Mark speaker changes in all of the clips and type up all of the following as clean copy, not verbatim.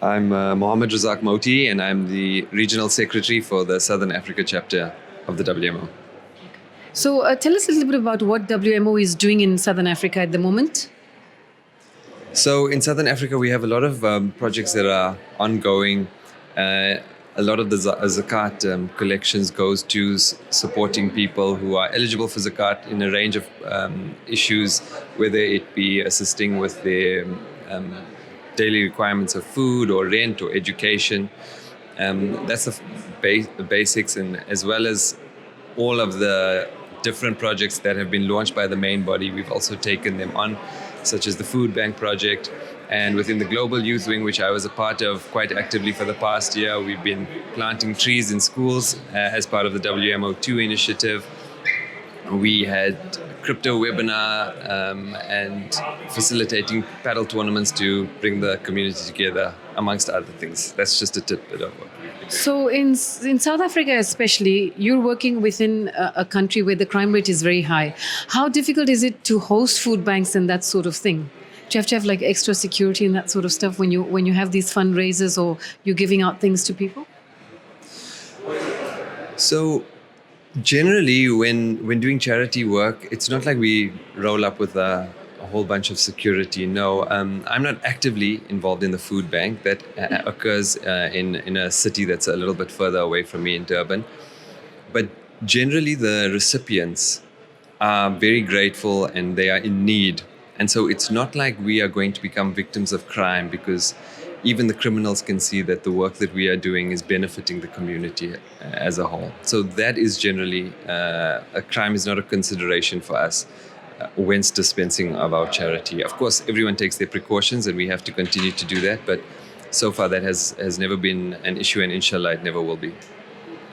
Speaker 1: I'm Mohamed Moti, and I'm the Regional Secretary for the Southern Africa chapter of the WMO.
Speaker 2: So tell us a little bit about what WMO is doing in Southern Africa at the moment.
Speaker 1: So in Southern Africa, we have a lot of projects that are ongoing. A lot of the zakat collections goes to supporting people who are eligible for zakat in a range of issues, whether it be assisting with their daily requirements of food or rent or education. That's the basics, and as well as all of the different projects that have been launched by the main body, we've also taken them on, such as the food bank project. And within the Global Youth Wing, which I was a part of quite actively for the past year, we've been planting trees in schools as part of the WMO2 initiative. We had crypto webinar and facilitating paddle tournaments to bring the community together, amongst other things. That's just a tidbit of what we do.
Speaker 2: So in South Africa especially, you're working within a country where the crime rate is very high. How difficult is it to host food banks and that sort of thing? Do you have to have like extra security and that sort of stuff when you have these fundraisers or you're giving out things to people?
Speaker 1: So generally, when doing charity work, it's not like we roll up with a whole bunch of security. No, I'm not actively involved in the food bank. That occurs in a city that's a little bit further away from me in Durban. But generally, the recipients are very grateful and they are in need. And so it's not like we are going to become victims of crime, because even the criminals can see that the work that we are doing is benefiting the community as a whole. So that is generally, a crime is not a consideration for us when dispensing of our charity. Of course, everyone takes their precautions and we have to continue to do that. But so far that has never been an issue, and inshallah it never will be.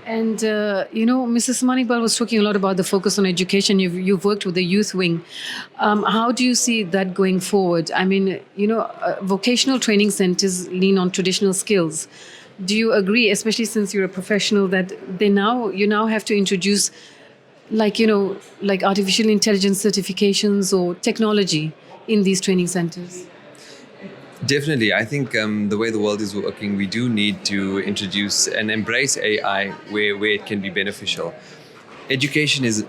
Speaker 2: And, Mrs. Manikbal was talking a lot about the focus on education. You've worked with the youth wing. How do you see that going forward? I mean, vocational training centers lean on traditional skills. Do you agree, especially since you're a professional, that you now have to introduce like artificial intelligence certifications or technology in these training centers?
Speaker 1: Definitely. I think the way the world is working, we do need to introduce and embrace AI where it can be beneficial. Education is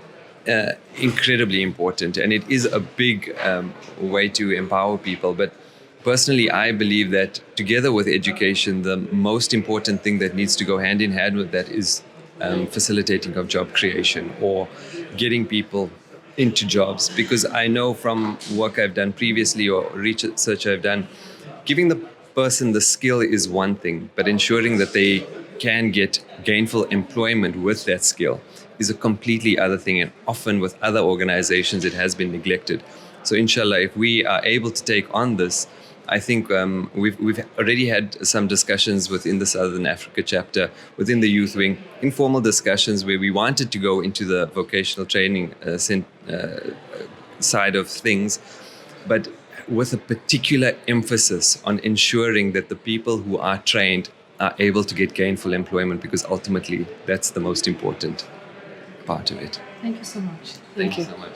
Speaker 1: incredibly important, and it is a big way to empower people. But personally, I believe that together with education, the most important thing that needs to go hand in hand with that is facilitating of job creation or getting people into jobs. Because I know from work I've done previously or research I've done, giving the person the skill is one thing, but ensuring that they can get gainful employment with that skill is a completely other thing. And often with other organizations, it has been neglected. So inshallah, if we are able to take on this, I think we've already had some discussions within the Southern Africa chapter, within the youth wing, informal discussions where we wanted to go into the vocational training side of things, but with a particular emphasis on ensuring that the people who are trained are able to get gainful employment, because ultimately that's the most important part of it.
Speaker 2: Thank you so much.
Speaker 1: Thank you so much.